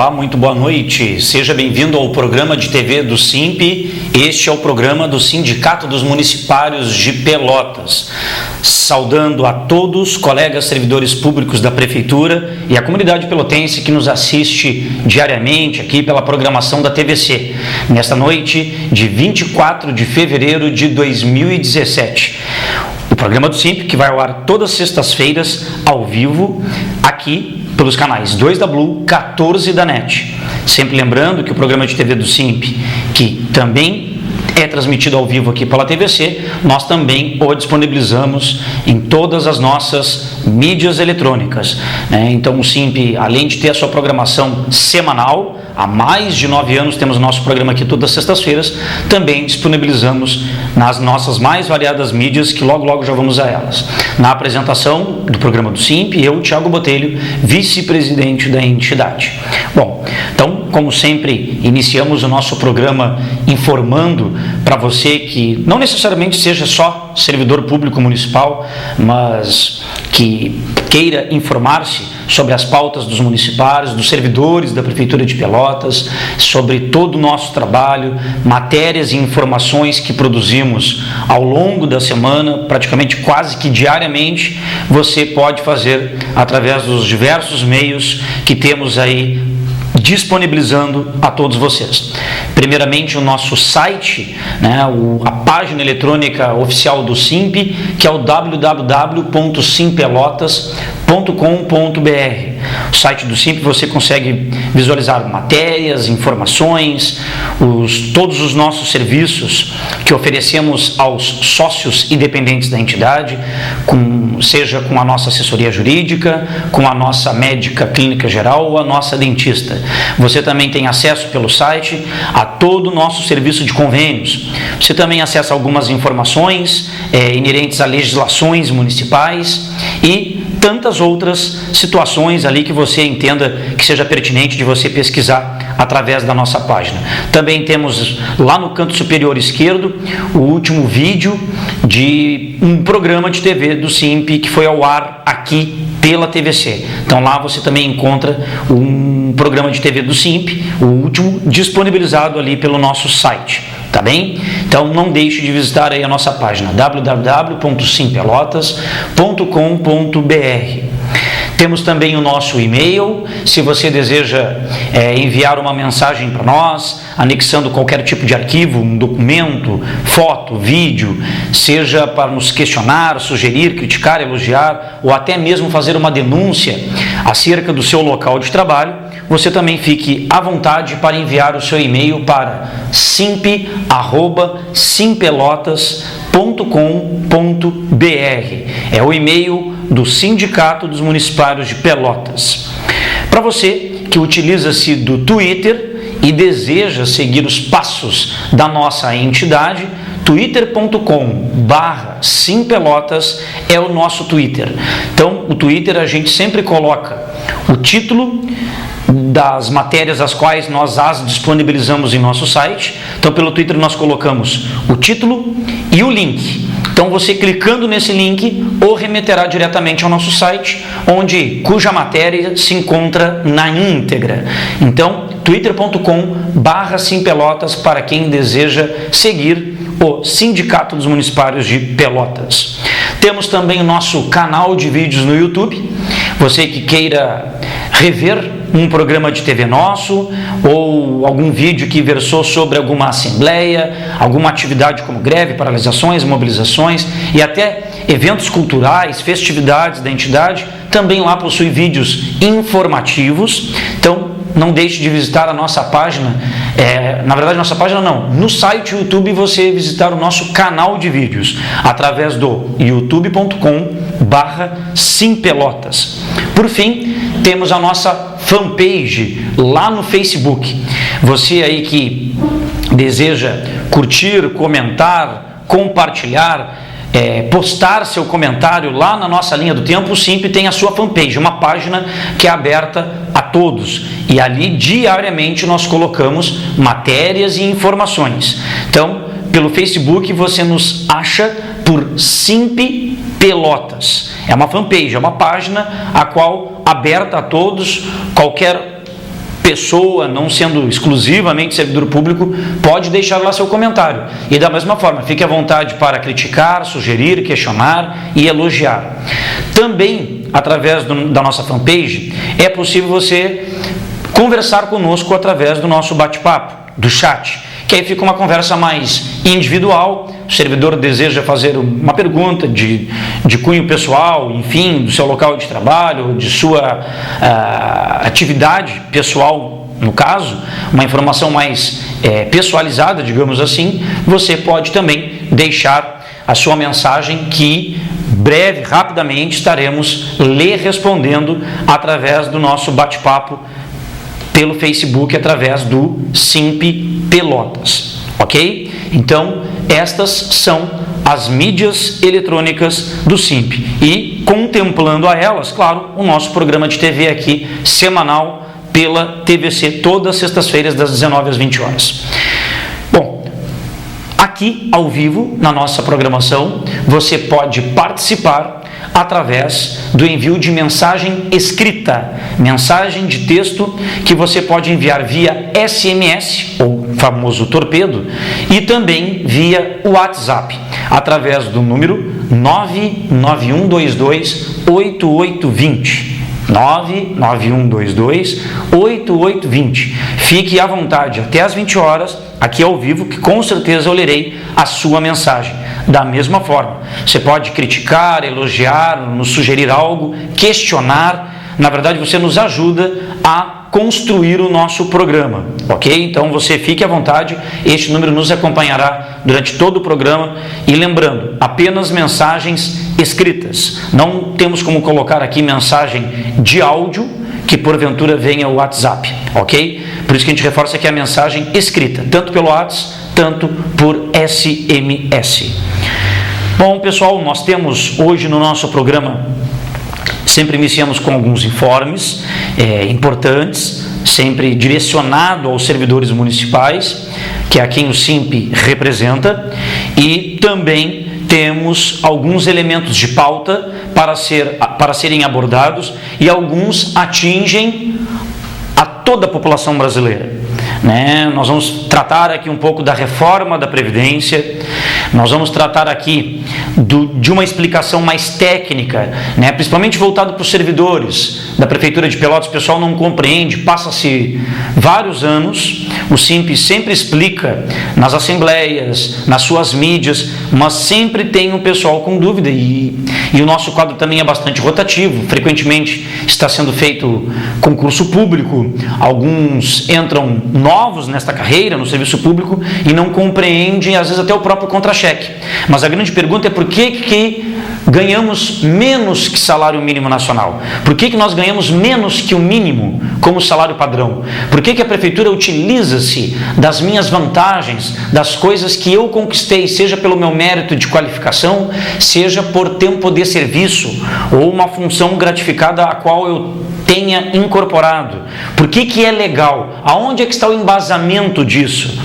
Olá, muito boa noite. Seja bem-vindo ao programa de TV do SIMP. Este é o programa do Sindicato dos Municipários de Pelotas. Saudando a todos, colegas servidores públicos da Prefeitura e a comunidade pelotense que nos assiste diariamente aqui pela programação da TVC, nesta noite de 24 de fevereiro de 2017. O programa do SIMP, que vai ao ar todas as sextas-feiras, ao vivo, aqui pelos canais 2 da Blue, 14 da NET. Sempre lembrando que o programa de TV do SIMP, que também é transmitido ao vivo aqui pela TVC, nós também o disponibilizamos em todas as nossas mídias eletrônicas. Então o SIMP, além de ter a sua programação semanal, há mais de 9 anos temos o nosso programa aqui todas as sextas-feiras, também disponibilizamos nas nossas mais variadas mídias, que logo já vamos a elas. Na apresentação do programa do SIMP, eu, Thiago Botelho, vice-presidente da entidade. Bom, então, como sempre, iniciamos o nosso programa informando para você que não necessariamente seja só servidor público municipal, mas que queira informar-se sobre as pautas dos municipários, dos servidores da Prefeitura de Pelotas, sobre todo o nosso trabalho, matérias e informações que produzimos ao longo da semana, praticamente quase que diariamente, você pode fazer através dos diversos meios que temos aí disponibilizando a todos vocês. Primeiramente, o nosso site, a página eletrônica oficial do SIMP, que é o www.simpelotas.com.br. O site do SIMP você consegue visualizar matérias, informações, todos os nossos serviços que oferecemos aos sócios independentes da entidade, seja com a nossa assessoria jurídica, com a nossa médica clínica geral ou a nossa dentista. Você também tem acesso pelo site a todo o nosso serviço de convênios. Você também acessa algumas informações inerentes a legislações municipais e tantas outras situações ali que você entenda que seja pertinente de você pesquisar através da nossa página. Também temos lá no canto superior esquerdo o último vídeo de um programa de TV do SIMP que foi ao ar aqui pela TVC. Então lá você também encontra um programa de TV do SIMP, o último, disponibilizado ali pelo nosso site. Tá bem? Então não deixe de visitar aí a nossa página www.simpelotas.com.br. Temos também o nosso e-mail, se você deseja enviar uma mensagem para nós, anexando qualquer tipo de arquivo, um documento, foto, vídeo, seja para nos questionar, sugerir, criticar, elogiar, ou até mesmo fazer uma denúncia acerca do seu local de trabalho, você também fique à vontade para enviar o seu e-mail para simp@simpelotas.com.br. É o e-mail do Sindicato dos Municipários de Pelotas. Para você que utiliza-se do Twitter e deseja seguir os passos da nossa entidade, twitter.com/simpelotas é o nosso Twitter. Então, o Twitter a gente sempre coloca o título das matérias as quais nós as disponibilizamos em nosso site. Então, pelo Twitter nós colocamos o título e o link. Então, você clicando nesse link, o remeterá diretamente ao nosso site, cuja matéria se encontra na íntegra. Então, twitter.com/simpelotas para quem deseja seguir o Sindicato dos Municipários de Pelotas. Temos também o nosso canal de vídeos no YouTube. Você que queira rever um programa de TV nosso ou algum vídeo que versou sobre alguma assembleia, alguma atividade como greve, paralisações, mobilizações e até eventos culturais, festividades da entidade, também lá possui vídeos informativos. Então, não deixe de visitar a nossa página, nossa página não, no site YouTube você visitar o nosso canal de vídeos, através do youtube.com/simpelotas. Por fim, temos a nossa fanpage lá no Facebook. Você aí que deseja curtir, comentar, compartilhar, postar seu comentário lá na nossa linha do tempo, o SIMP tem a sua fanpage, uma página que é aberta a todos e ali diariamente nós colocamos matérias e informações. Então, pelo Facebook você nos acha por SIMP Pelotas. É uma fanpage, é uma página a qual aberta a todos, qualquer pessoa, não sendo exclusivamente servidor público, pode deixar lá seu comentário. E da mesma forma, fique à vontade para criticar, sugerir, questionar e elogiar. Também, através da nossa fanpage, é possível você conversar conosco através do nosso bate-papo, do chat, que aí fica uma conversa mais individual. O servidor deseja fazer uma pergunta de cunho pessoal, enfim, do seu local de trabalho, de sua atividade pessoal, no caso, uma informação mais pessoalizada, digamos assim. Você pode também deixar a sua mensagem que breve, rapidamente, estaremos lhe respondendo através do nosso bate-papo pelo Facebook, através do SIMP Pelotas, ok? Então, estas são as mídias eletrônicas do SIMP e, contemplando a elas, claro, o nosso programa de TV aqui, semanal, pela TVC, todas as sextas-feiras, das 19 às 20 horas. Bom, aqui, ao vivo, na nossa programação, você pode participar através do envio de mensagem escrita, mensagem de texto que você pode enviar via SMS, ou famoso torpedo, e também via WhatsApp, através do número 991228820. 991228820. Fique à vontade até às 20 horas, aqui ao vivo, que com certeza eu lerei a sua mensagem. Da mesma forma, você pode criticar, elogiar, nos sugerir algo, questionar. Na verdade, você nos ajuda a construir o nosso programa, ok? Então você fique à vontade, este número nos acompanhará durante todo o programa. E lembrando, apenas mensagens escritas, não temos como colocar aqui mensagem de áudio que porventura venha o WhatsApp, ok? Por isso que a gente reforça que é a mensagem escrita, tanto pelo WhatsApp, tanto por SMS. Bom, pessoal, nós temos hoje no nosso programa, sempre iniciamos com alguns informes importantes, sempre direcionado aos servidores municipais, que é a quem o SIMP representa, e também temos alguns elementos de pauta para serem abordados, e alguns atingem a toda a população brasileira. Nós vamos tratar aqui um pouco da reforma da Previdência, nós vamos tratar aqui de uma explicação mais técnica, principalmente voltado para os servidores da Prefeitura de Pelotas. O pessoal não compreende, passa-se vários anos, o SIMP sempre explica nas assembleias, nas suas mídias, mas sempre tem um pessoal com dúvida, e o nosso quadro também é bastante rotativo, frequentemente está sendo feito concurso público, alguns entram novos nesta carreira, no serviço público, e não compreendem, às vezes, até o próprio contra-cheque. Mas a grande pergunta é por que ganhamos menos que salário mínimo nacional? Por que nós ganhamos menos que o mínimo como salário padrão? Por que a Prefeitura utiliza-se das minhas vantagens, das coisas que eu conquistei, seja pelo meu mérito de qualificação, seja por tempo de serviço, ou uma função gratificada a qual eu tenha incorporado? Por que é legal? Aonde é que está o embasamento disso?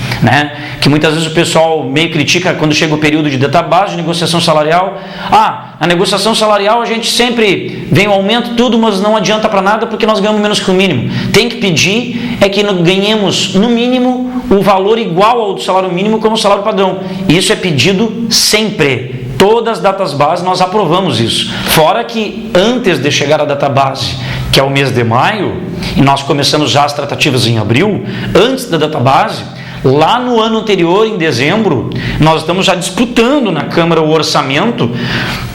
Que muitas vezes o pessoal meio critica quando chega o período de database, de negociação salarial. A negociação salarial a gente sempre vem o aumento, tudo, mas não adianta para nada porque nós ganhamos menos que o mínimo. Tem que pedir é que ganhemos no mínimo o valor igual ao do salário mínimo como salário padrão. Isso é pedido sempre. Todas as datas base nós aprovamos isso. Fora que antes de chegar à data base, que é o mês de maio, e nós começamos já as tratativas em abril, antes da data base, lá no ano anterior, em dezembro, nós estamos já disputando na Câmara o orçamento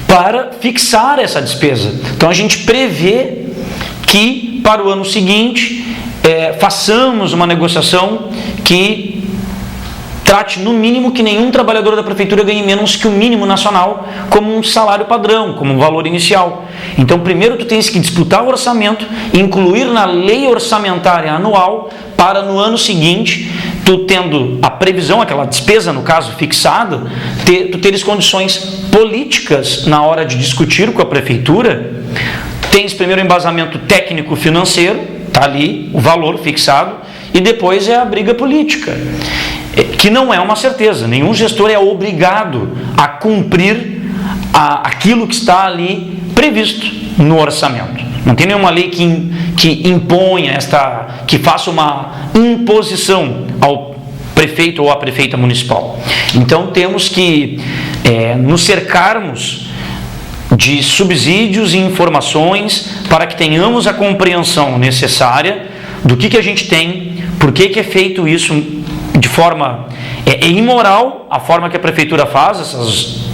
para fixar essa despesa. Então a gente prevê que para o ano seguinte façamos uma negociação que trate no mínimo que nenhum trabalhador da Prefeitura ganhe menos que o mínimo nacional como um salário padrão, como um valor inicial. Então primeiro tu tens que disputar o orçamento, incluir na lei orçamentária anual, para no ano seguinte, tu tendo a previsão, aquela despesa no caso fixada, tu teres condições políticas na hora de discutir com a Prefeitura. Tens primeiro o embasamento técnico-financeiro, está ali o valor fixado, e depois é a briga política, que não é uma certeza. Nenhum gestor é obrigado a cumprir aquilo que está ali previsto no orçamento. Não tem nenhuma lei que imponha que faça uma imposição ao prefeito ou à prefeita municipal. Então temos que nos cercarmos de subsídios e informações para que tenhamos a compreensão necessária do que a gente tem, por que é feito isso de forma imoral, a forma que a prefeitura faz, essas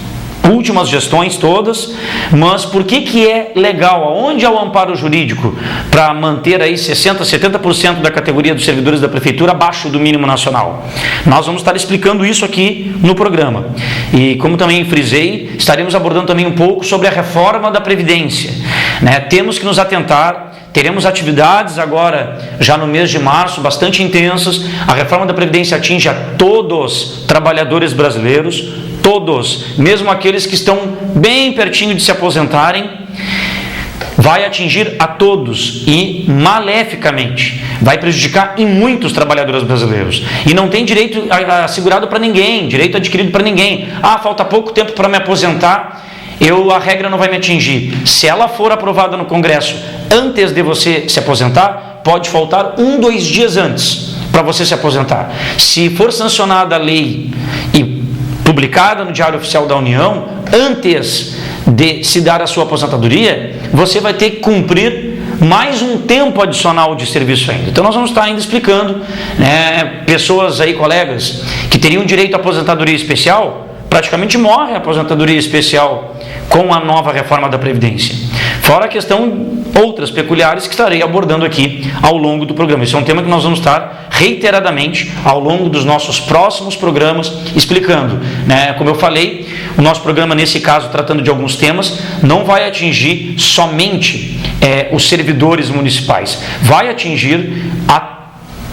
últimas gestões todas, mas por que é legal, aonde é o amparo jurídico para manter aí 60%, 70% da categoria dos servidores da prefeitura abaixo do mínimo nacional? Nós vamos estar explicando isso aqui no programa. E como também frisei, estaremos abordando também um pouco sobre a reforma da Previdência, né? Temos que nos atentar. Teremos atividades agora, já no mês de março, bastante intensas. A reforma da Previdência atinge a todos os trabalhadores brasileiros, todos, mesmo aqueles que estão bem pertinho de se aposentarem, vai atingir a todos e maleficamente. Vai prejudicar em muitos trabalhadores brasileiros. E não tem direito assegurado para ninguém, direito adquirido para ninguém. Falta pouco tempo para me aposentar. A regra não vai me atingir. Se ela for aprovada no Congresso antes de você se aposentar, pode faltar 2 dias antes para você se aposentar. Se for sancionada a lei e publicada no Diário Oficial da União, antes de se dar a sua aposentadoria, você vai ter que cumprir mais um tempo adicional de serviço ainda. Então nós vamos estar ainda explicando, né, pessoas aí, colegas, que teriam direito à aposentadoria especial, praticamente morre a aposentadoria especial com a nova reforma da Previdência. Fora a questão, outras peculiares que estarei abordando aqui ao longo do programa. Esse é um tema que nós vamos estar reiteradamente ao longo dos nossos próximos programas explicando, né? Como eu falei, o nosso programa, nesse caso, tratando de alguns temas, não vai atingir somente os servidores municipais, vai atingir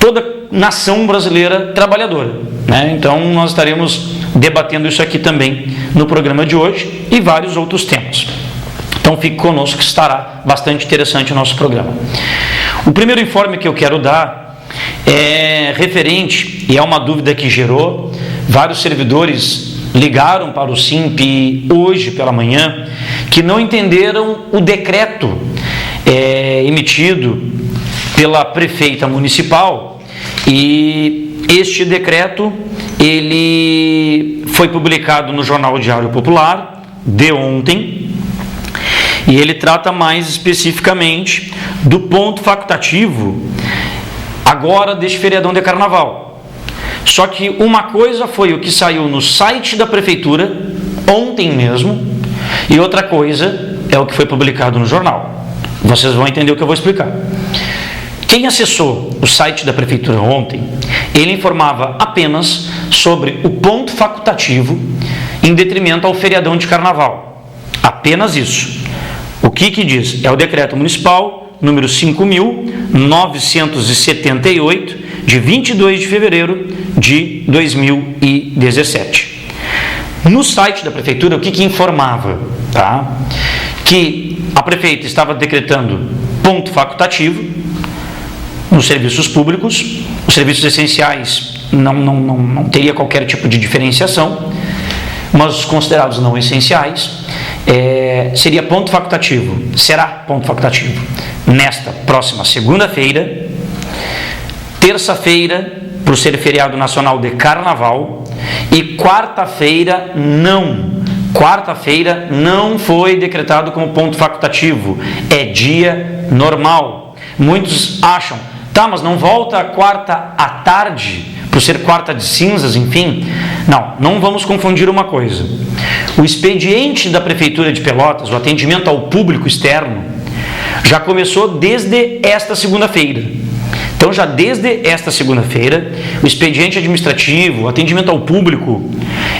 toda a nação brasileira trabalhadora, né? Então nós estaremos debatendo isso aqui também no programa de hoje e vários outros temas. Então fique conosco que estará bastante interessante o nosso programa. O primeiro informe que eu quero dar é referente, e é uma dúvida que gerou, vários servidores ligaram para o SIMP hoje pela manhã, que não entenderam o decreto emitido pela prefeita municipal, e este decreto ele foi publicado no Jornal Diário Popular de ontem, e ele trata mais especificamente do ponto facultativo agora deste feriadão de carnaval. Só que uma coisa foi o que saiu no site da prefeitura ontem mesmo, e outra coisa é o que foi publicado no jornal. Vocês vão entender o que eu vou explicar. Quem acessou o site da prefeitura ontem, ele informava apenas sobre o ponto facultativo em detrimento ao feriadão de carnaval. Apenas isso. O que diz? É o decreto municipal número 5.978, de 22 de fevereiro de 2017. No site da prefeitura, o que informava? Tá? Que a prefeita estava decretando ponto facultativo nos serviços públicos. Os serviços essenciais não teria qualquer tipo de diferenciação, mas os considerados não essenciais seria ponto facultativo, será ponto facultativo nesta próxima segunda-feira, terça-feira, por ser feriado nacional de carnaval, e quarta-feira não foi decretado como ponto facultativo, é dia normal. Muitos acham, mas não volta a quarta à tarde, por ser quarta de cinzas, enfim. Não vamos confundir uma coisa. O expediente da Prefeitura de Pelotas, o atendimento ao público externo, já começou desde esta segunda-feira. Então, já desde esta segunda-feira, o expediente administrativo, o atendimento ao público,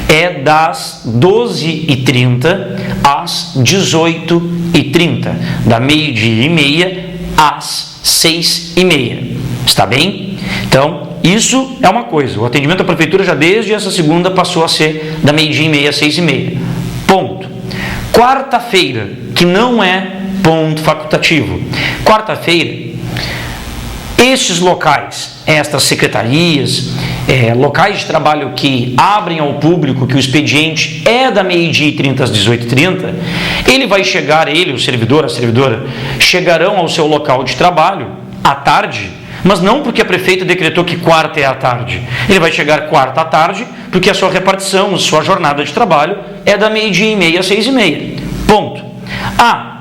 é das 12h30 às 18h30, da 12h30 às 6h30. Está bem? Então, isso é uma coisa. O atendimento à prefeitura já desde essa segunda passou a ser da 12h30 às 6h30. Ponto. Quarta-feira, que não é ponto facultativo. Quarta-feira, estes locais, estas secretarias, locais de trabalho que abrem ao público, que o expediente é da 12h30 às 18h30, ele vai chegar, o servidor, a servidora, chegarão ao seu local de trabalho à tarde, mas não porque a prefeita decretou que quarta é à tarde. Ele vai chegar quarta à tarde porque a sua repartição, a sua jornada de trabalho é da 12h30 às 6h30. Ponto.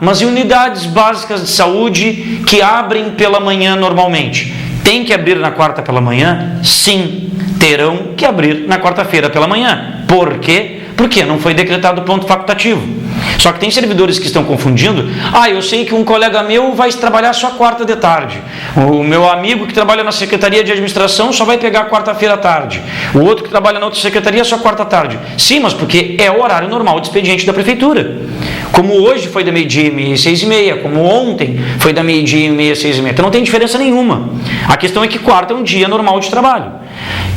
Mas e unidades básicas de saúde que abrem pela manhã normalmente? Tem que abrir na quarta pela manhã? Sim, terão que abrir na quarta-feira pela manhã. Por quê? Porque não foi decretado ponto facultativo. Só que tem servidores que estão confundindo. Eu sei que um colega meu vai trabalhar só quarta de tarde. O meu amigo que trabalha na Secretaria de Administração só vai pegar quarta-feira à tarde. O outro que trabalha na outra secretaria só quarta à tarde. Sim, mas porque é o horário normal de expediente da prefeitura. Como hoje foi da 12h30 às 6h30, como ontem foi da 12h30 às 6h30. Então não tem diferença nenhuma. A questão é que quarta é um dia normal de trabalho.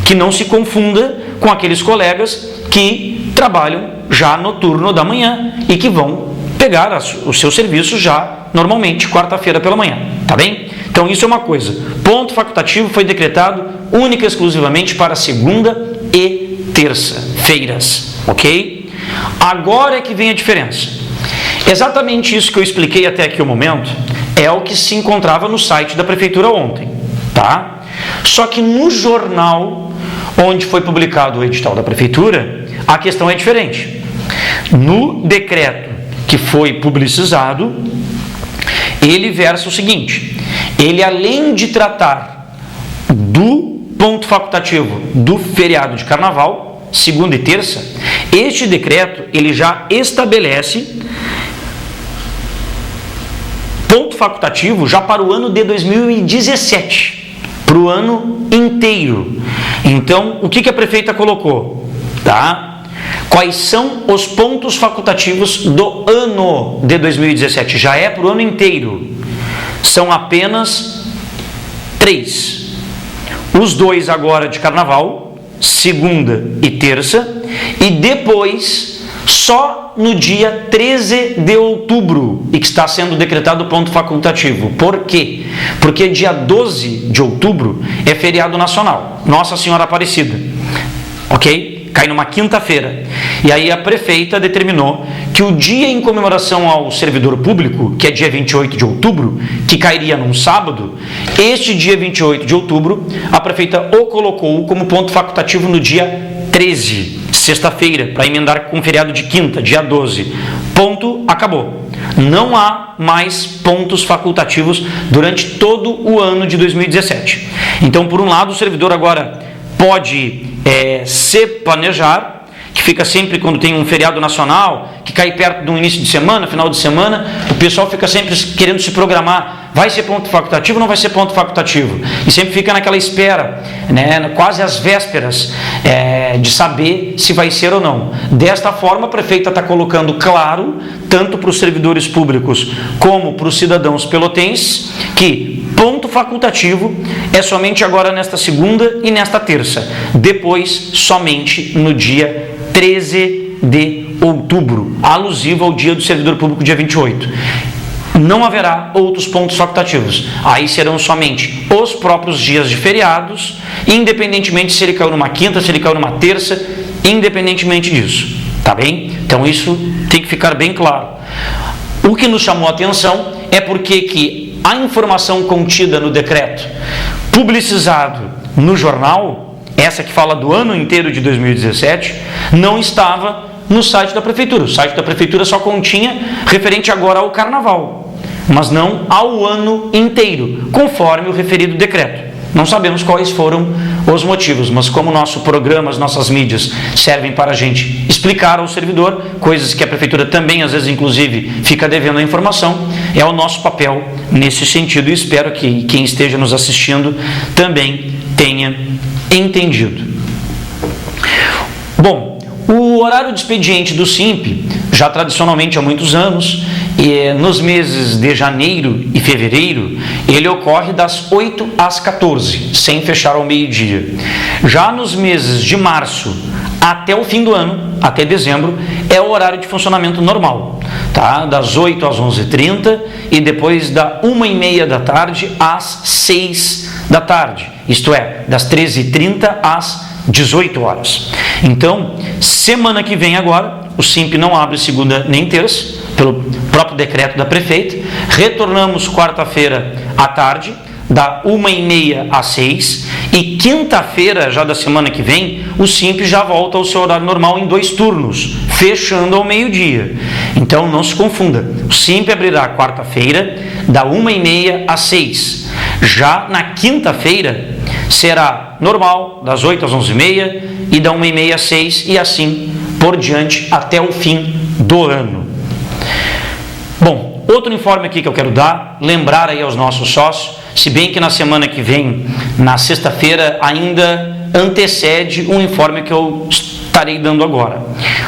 Que não se confunda com aqueles colegas que trabalham já no turno da manhã e que vão pegar os seus serviços já normalmente quarta-feira pela manhã, tá bem? Então isso é uma coisa. Ponto facultativo foi decretado única e exclusivamente para segunda e terça-feiras, ok? Agora é que vem a diferença. Exatamente isso que eu expliquei até aqui o momento é o que se encontrava no site da prefeitura ontem, tá? Só que no jornal onde foi publicado o edital da prefeitura, a questão é diferente. No decreto que foi publicizado, ele versa o seguinte: ele, além de tratar do ponto facultativo do feriado de carnaval, segunda e terça, este decreto ele já estabelece ponto facultativo já para o ano de 2017, para o ano inteiro. Então, o que a prefeita colocou? Tá? Quais são os pontos facultativos do ano de 2017? Já é para o ano inteiro. São apenas 3. Os 2 agora de carnaval, segunda e terça, e depois, só no dia 13 de outubro, e que está sendo decretado ponto facultativo. Por quê? Porque dia 12 de outubro é feriado nacional, Nossa Senhora Aparecida, ok? Cai numa quinta-feira. E aí a prefeita determinou que o dia em comemoração ao servidor público, que é dia 28 de outubro, que cairia num sábado, este dia 28 de outubro, a prefeita o colocou como ponto facultativo no dia 13, sexta-feira, para emendar com o feriado de quinta, dia 12. Ponto, acabou. Não há mais pontos facultativos durante todo o ano de 2017. Então, por um lado, o servidor agora pode se planejar, que fica sempre quando tem um feriado nacional, que cai perto do início de semana, final de semana, o pessoal fica sempre querendo se programar, vai ser ponto facultativo ou não vai ser ponto facultativo? E sempre fica naquela espera, né, quase às vésperas de saber se vai ser ou não. Desta forma, a prefeita está colocando claro, tanto para os servidores públicos como para os cidadãos pelotenses, que ponto facultativo é somente agora nesta segunda e nesta terça, depois somente no dia 13 de outubro, alusivo ao dia do servidor público, dia 28. Não haverá outros pontos facultativos. Aí serão somente os próprios dias de feriados, independentemente se ele caiu numa quinta, se ele caiu numa terça, independentemente disso. Tá bem? Então isso tem que ficar bem claro. O que nos chamou a atenção é porque que a informação contida no decreto, publicizado no jornal, essa que fala do ano inteiro de 2017, não estava no site da prefeitura. O site da prefeitura só continha referente agora ao carnaval, mas não ao ano inteiro, conforme o referido decreto. Não sabemos quais foram os motivos, mas como nosso programa, as nossas mídias servem para a gente explicar ao servidor coisas que a prefeitura também, às vezes, inclusive, fica devendo a informação, é o nosso papel nesse sentido, e espero que quem esteja nos assistindo também tenha entendido. Bom, o horário de expediente do SIMP, já tradicionalmente há muitos anos, nos meses de janeiro e fevereiro, ele ocorre das 8 às 14, sem fechar ao meio-dia. Já nos meses de março até o fim do ano, até dezembro, é o horário de funcionamento normal, tá? Das 8 às 11h30 e depois da 1h30 da tarde às 6 da tarde, isto é, das 13h30 às 18 horas. Então, semana que vem agora, o SIMP não abre segunda nem terça, pelo próprio decreto da prefeita. Retornamos quarta-feira à tarde, da 1h30 às 6h, e quinta-feira, já da semana que vem, o SIMP já volta ao seu horário normal em 2 turnos, fechando ao meio-dia. Então não se confunda, o SIMP abrirá quarta-feira, da 1h30 às 6h. Já na quinta-feira será normal, das 8 às 11h30 e da 1h30 às 6h, e assim por diante até o fim do ano. Bom, outro informe aqui que eu quero dar, lembrar aí aos nossos sócios, se bem que na semana que vem, na sexta-feira, ainda antecede um informe que eu estarei dando agora.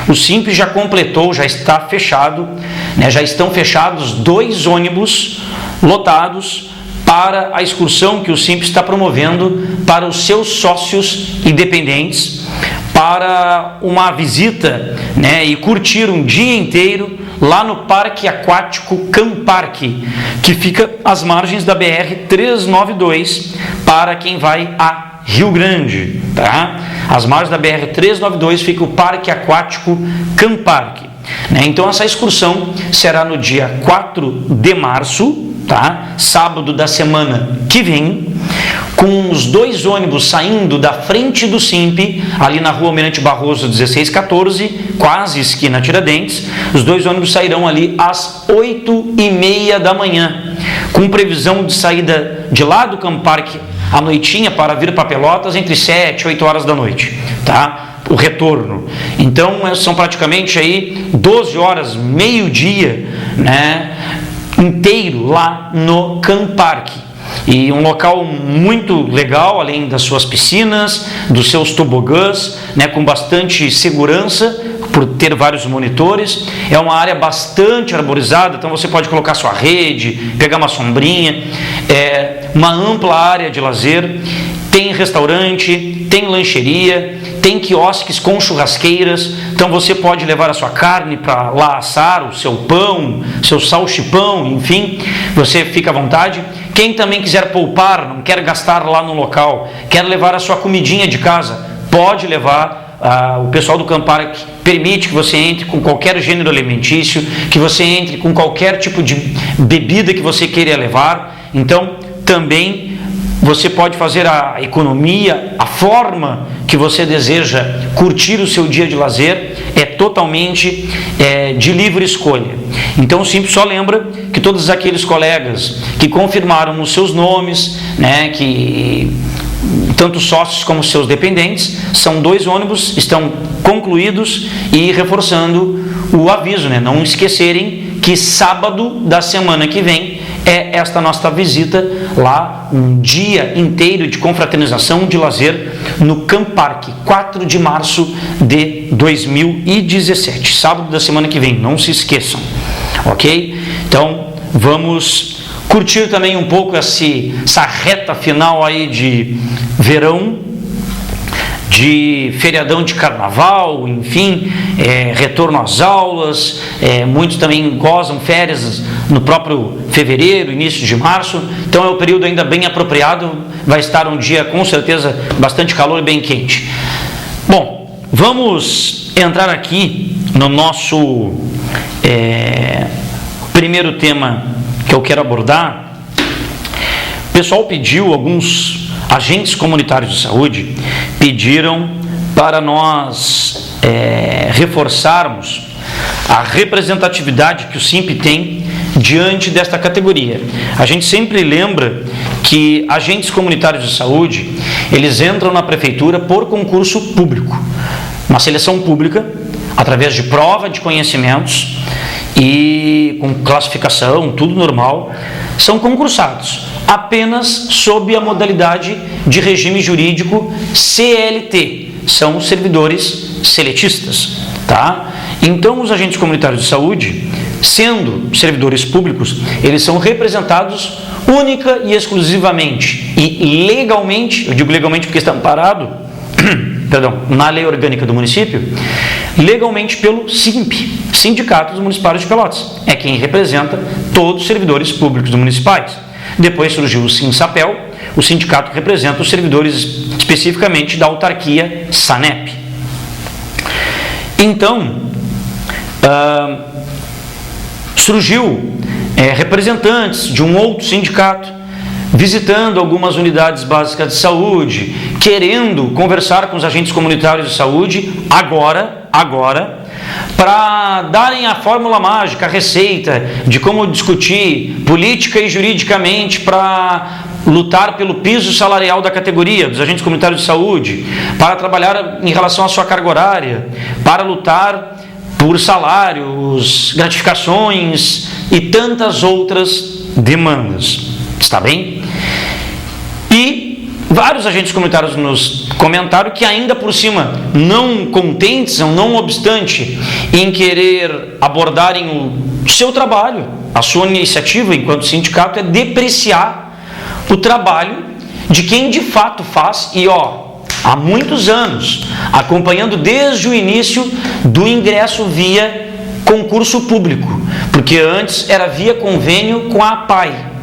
O SIMP já completou, já está fechado, né, já estão fechados 2 ônibus lotados para a excursão que o SIMP está promovendo para os seus sócios independentes, para uma visita, né, e curtir um dia inteiro lá no Parque Aquático Camparque, que fica às margens da BR-392, para quem vai a Rio Grande. Tá? Às margens da BR-392 fica o Parque Aquático Camparque. Né? Então essa excursão será no dia 4 de março, tá? Sábado da semana que vem, com os 2 ônibus saindo da frente do SIMP, ali na rua Almirante Barroso 1614, quase esquina Tiradentes. Os 2 ônibus sairão ali às 8h30 da manhã, com previsão de saída de lá do Camparque à noitinha para vir para Pelotas entre 7 e 8 horas da noite, tá? O retorno. Então são praticamente aí 12 horas, meio-dia, né, inteiro lá no Camparque. E um local muito legal, além das suas piscinas, dos seus tobogãs, né, com bastante segurança, por ter vários monitores. É uma área bastante arborizada, então você pode colocar sua rede, pegar uma sombrinha. É uma ampla área de lazer. Tem restaurante, tem lancheria, tem quiosques com churrasqueiras, então você pode levar a sua carne para lá assar, o seu pão, seu salchipão, enfim, você fica à vontade. Quem também quiser poupar, não quer gastar lá no local, quer levar a sua comidinha de casa, pode levar. O pessoal do Camparque permite que você entre com qualquer gênero alimentício, que você entre com qualquer tipo de bebida que você queira levar. Então também você pode fazer a economia, a forma que você deseja curtir o seu dia de lazer é totalmente de livre escolha. Então, SIMP só lembra que todos aqueles colegas que confirmaram os seus nomes, né, que tanto sócios como seus dependentes, são 2 ônibus, estão concluídos, e reforçando o aviso, né, não esquecerem que sábado da semana que vem é esta nossa visita lá, um dia inteiro de confraternização, de lazer no Camparque, 4 de março de 2017, sábado da semana que vem, não se esqueçam, ok? Então vamos curtir também um pouco essa reta final aí de verão, de feriadão de carnaval, enfim, retorno às aulas. Muitos também gozam férias no próprio fevereiro, início de março, então é um período ainda bem apropriado, vai estar um dia com certeza bastante calor e bem quente. Bom, vamos entrar aqui no nosso primeiro tema que eu quero abordar. O pessoal pediu, alguns agentes comunitários de saúde pediram para nós reforçarmos a representatividade que o SIMP tem diante desta categoria. A gente sempre lembra que agentes comunitários de saúde, eles entram na prefeitura por concurso público, uma seleção pública, através de prova de conhecimentos e com classificação, tudo normal, são concursados apenas sob a modalidade de regime jurídico CLT, são servidores seletistas, tá? Então os agentes comunitários de saúde, sendo servidores públicos, eles são representados única e exclusivamente e legalmente, eu digo legalmente porque está amparado, na lei orgânica do município, legalmente pelo SIMP, Sindicato dos Municipários de Pelotas, é quem representa todos os servidores públicos municipais. Depois surgiu o SINSAPEL, o sindicato representa os servidores especificamente da autarquia SANEP. Então, surgiu representantes de um outro sindicato visitando algumas unidades básicas de saúde, querendo conversar com os agentes comunitários de saúde agora, para darem a fórmula mágica, a receita de como discutir política e juridicamente para lutar pelo piso salarial da categoria dos agentes comunitários de saúde, para trabalhar em relação à sua carga horária, para lutar por salários, gratificações e tantas outras demandas. Está bem? E vários agentes comunitários nos comentaram que ainda por cima, não contentes, não obstante em querer abordarem o seu trabalho, a sua iniciativa enquanto sindicato é depreciar o trabalho de quem de fato faz e há muitos anos, acompanhando desde o início do ingresso via concurso público, porque antes era via convênio com a APAI.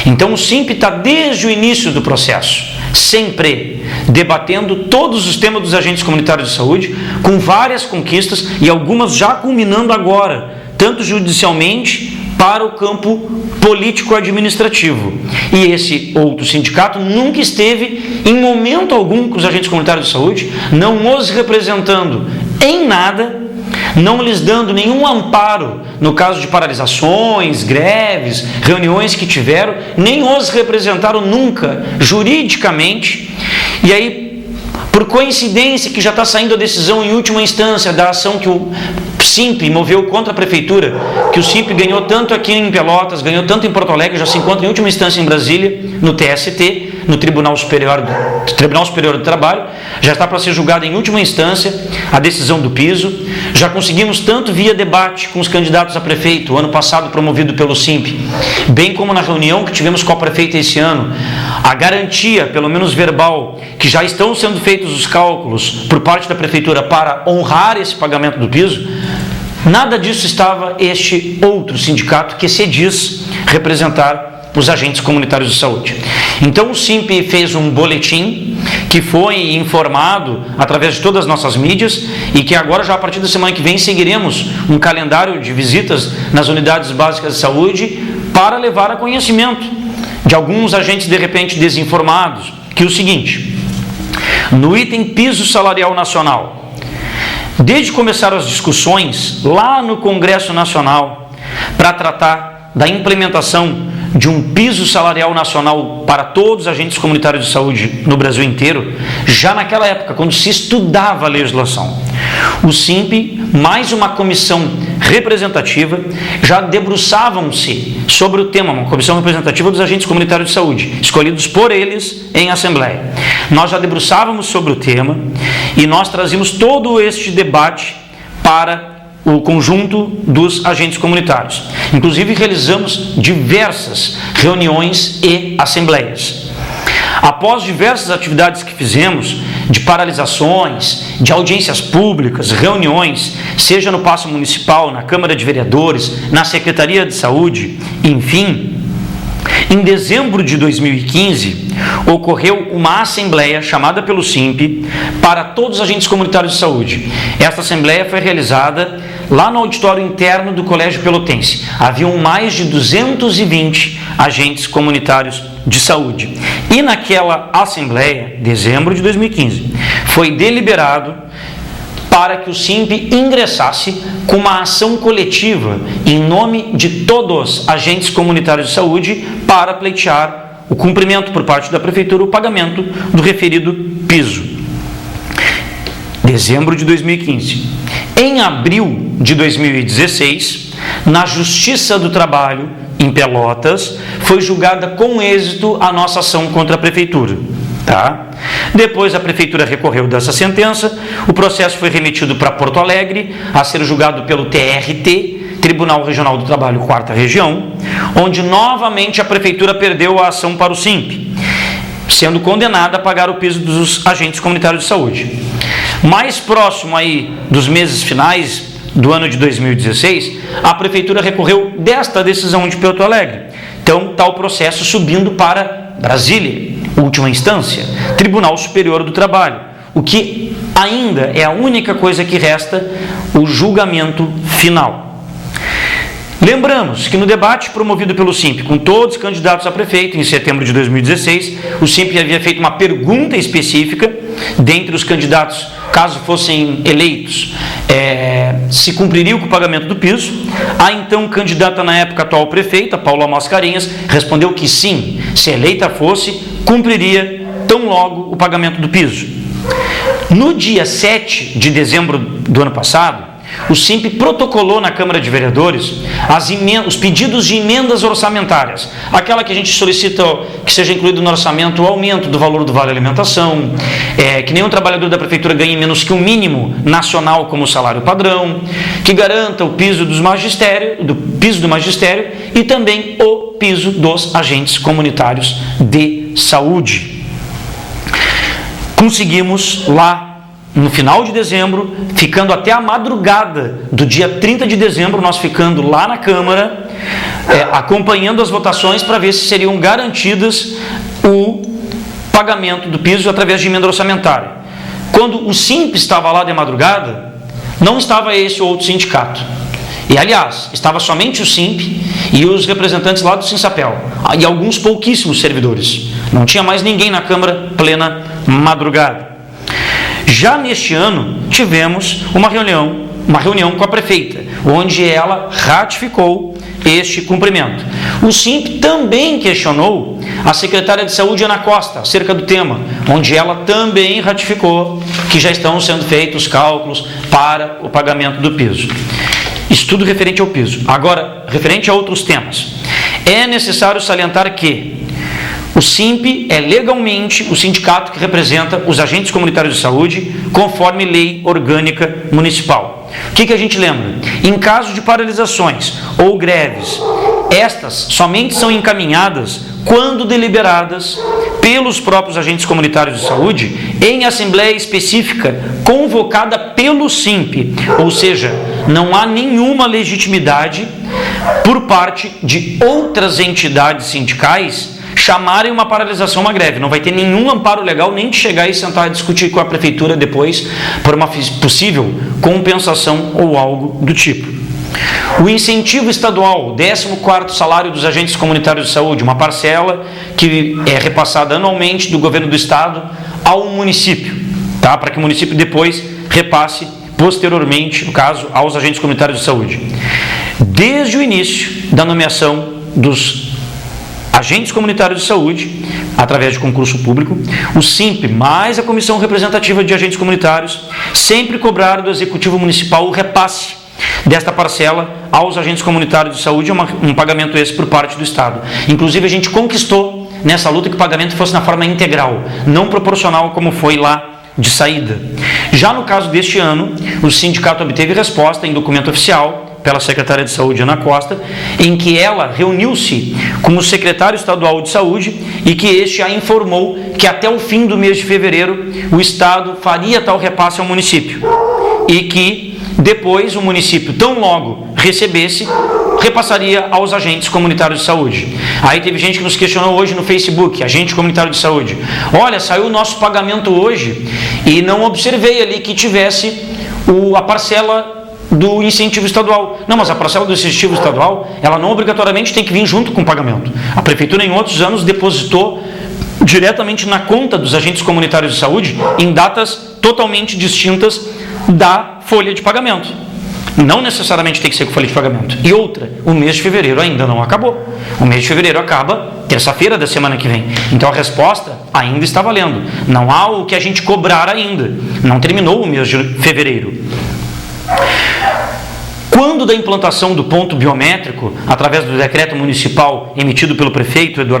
Então o SIMP está desde o início do processo, sempre debatendo todos os temas dos agentes comunitários de saúde, com várias conquistas e algumas já culminando agora, tanto judicialmente para o campo político-administrativo. E esse outro sindicato nunca esteve em momento algum com os agentes comunitários de saúde, não os representando em nada, não lhes dando nenhum amparo no caso de paralisações, greves, reuniões que tiveram, nem os representaram nunca juridicamente. E aí, por coincidência que já está saindo a decisão em última instância da ação que o SIMP moveu contra a prefeitura, que o SIMP ganhou tanto aqui em Pelotas, ganhou tanto em Porto Alegre, já se encontra em última instância em Brasília, no TST, no Tribunal Superior do Trabalho, já está para ser julgada em última instância a decisão do piso. Já conseguimos tanto via debate com os candidatos a prefeito, o ano passado promovido pelo SIMP, bem como na reunião que tivemos com a prefeita esse ano, a garantia, pelo menos verbal, que já estão sendo feitos os cálculos por parte da prefeitura para honrar esse pagamento do piso. Nada disso estava este outro sindicato que se diz representar os agentes comunitários de saúde. Então o SIMP fez um boletim que foi informado através de todas as nossas mídias e que agora, já a partir da semana que vem, seguiremos um calendário de visitas nas unidades básicas de saúde para levar a conhecimento de alguns agentes de repente desinformados, que é o seguinte: no item piso salarial nacional, desde que começaram as discussões lá no Congresso Nacional para tratar da implementação de um piso salarial nacional para todos os agentes comunitários de saúde no Brasil inteiro, já naquela época, quando se estudava a legislação, o SIMP, mais uma comissão representativa, já debruçavam-se sobre o tema, uma comissão representativa dos agentes comunitários de saúde, escolhidos por eles em assembleia. Nós já debruçávamos sobre o tema e nós trazíamos todo este debate para o conjunto dos agentes comunitários. Inclusive, realizamos diversas reuniões e assembleias. Após diversas atividades que fizemos, de paralisações, de audiências públicas, reuniões, seja no Paço Municipal, na Câmara de Vereadores, na Secretaria de Saúde, enfim, em dezembro de 2015, ocorreu uma assembleia chamada pelo SIMP para todos os agentes comunitários de saúde. Esta assembleia foi realizada lá no auditório interno do Colégio Pelotense. Haviam mais de 220 agentes comunitários de saúde. E naquela assembleia, dezembro de 2015, foi deliberado para que o SIMP ingressasse com uma ação coletiva em nome de todos os agentes comunitários de saúde para pleitear o cumprimento por parte da Prefeitura, o pagamento do referido piso. Dezembro de 2015. Em abril de 2016, na Justiça do Trabalho, em Pelotas, foi julgada com êxito a nossa ação contra a Prefeitura. Depois a Prefeitura recorreu dessa sentença, o processo foi remetido para Porto Alegre, a ser julgado pelo TRT, Tribunal Regional do Trabalho, 4ª Região, onde novamente a Prefeitura perdeu a ação para o SIMP, sendo condenada a pagar o piso dos agentes comunitários de saúde. Mais próximo aí dos meses finais do ano de 2016, a Prefeitura recorreu desta decisão de Porto Alegre. Então está o processo subindo para Brasília, última instância, Tribunal Superior do Trabalho, o que ainda é a única coisa que resta, o julgamento final. Lembramos que no debate promovido pelo SIMP com todos os candidatos a prefeito, em setembro de 2016, o SIMP havia feito uma pergunta específica, dentre os candidatos, caso fossem eleitos, se cumpriria com o pagamento do piso. A então candidata na época atual prefeita, Paula Mascarenhas, respondeu que sim, se eleita fosse, cumpriria tão logo o pagamento do piso. No dia 7 de dezembro do ano passado, o SIMP protocolou na Câmara de Vereadores os pedidos de emendas orçamentárias, aquela que a gente solicita que seja incluído no orçamento o aumento do valor do Vale Alimentação, que nenhum trabalhador da Prefeitura ganhe menos que o mínimo nacional como salário padrão, que garanta o piso do magistério e também o piso dos agentes comunitários de saúde. Conseguimos lá, no final de dezembro, ficando até a madrugada do dia 30 de dezembro, nós ficando lá na Câmara, acompanhando as votações para ver se seriam garantidas o pagamento do piso através de emenda orçamentária. Quando o SIMP estava lá de madrugada, não estava esse outro sindicato. E, aliás, estava somente o SIMP e os representantes lá do Sinsapel, e alguns pouquíssimos servidores. Não tinha mais ninguém na Câmara plena madrugada. Já neste ano, tivemos uma reunião com a prefeita, onde ela ratificou este cumprimento. O SIMP também questionou a secretária de Saúde, Ana Costa, acerca do tema, onde ela também ratificou que já estão sendo feitos os cálculos para o pagamento do piso. Isso tudo referente ao piso. Agora, referente a outros temas, é necessário salientar que o SIMP é legalmente o sindicato que representa os agentes comunitários de saúde, conforme lei orgânica municipal. O que a gente lembra? Em caso de paralisações ou greves, estas somente são encaminhadas quando deliberadas pelos próprios agentes comunitários de saúde em assembleia específica convocada pelo SIMP, ou seja, não há nenhuma legitimidade por parte de outras entidades sindicais chamarem uma paralisação, uma greve. Não vai ter nenhum amparo legal nem de chegar e sentar e discutir com a prefeitura depois por uma possível compensação ou algo do tipo. O incentivo estadual, o 14º salário dos agentes comunitários de saúde, uma parcela que é repassada anualmente do governo do estado ao município, tá? Para que o município depois repasse posteriormente, no caso, aos agentes comunitários de saúde. Desde o início da nomeação dos agentes comunitários de saúde, através de concurso público, o SIMP, mais a Comissão Representativa de Agentes Comunitários, sempre cobraram do Executivo Municipal o repasse desta parcela aos agentes comunitários de saúde, um pagamento esse por parte do Estado. Inclusive, a gente conquistou nessa luta que o pagamento fosse na forma integral, não proporcional como foi lá de saída. Já no caso deste ano, o sindicato obteve resposta em documento oficial pela secretária de Saúde, Ana Costa, em que ela reuniu-se com o secretário estadual de Saúde e que este a informou que até o fim do mês de fevereiro o Estado faria tal repasse ao município e que depois o município, tão logo recebesse, repassaria aos agentes comunitários de saúde. Aí teve gente que nos questionou hoje no Facebook, agente comunitário de saúde, olha, saiu o nosso pagamento hoje e não observei ali que tivesse a parcela do incentivo estadual. Não, mas a parcela do incentivo estadual, ela não obrigatoriamente tem que vir junto com o pagamento. A prefeitura em outros anos depositou diretamente na conta dos agentes comunitários de saúde em datas totalmente distintas da folha de pagamento. Não necessariamente tem que ser com folha de pagamento. E outra, o mês de fevereiro ainda não acabou. O mês de fevereiro acaba terça-feira da semana que vem. Então a resposta ainda está valendo. Não há o que a gente cobrar ainda. Não terminou o mês de fevereiro. Quando da implantação do ponto biométrico, através do decreto municipal emitido pelo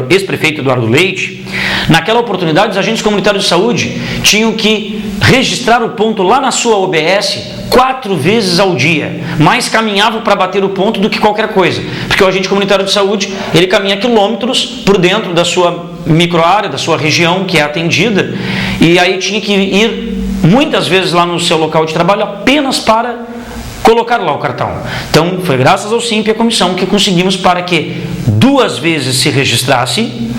ex-prefeito Eduardo Leite, naquela oportunidade os agentes comunitários de saúde tinham que registrar o ponto lá na sua OBS 4 vezes ao dia, mais caminhavam para bater o ponto do que qualquer coisa, porque o agente comunitário de saúde, ele caminha quilômetros por dentro da sua microárea, da sua região que é atendida, e aí tinha que ir muitas vezes lá no seu local de trabalho apenas para colocar lá o cartão. Então, foi graças ao SIMP e à comissão que conseguimos para que 2 vezes se registrasse,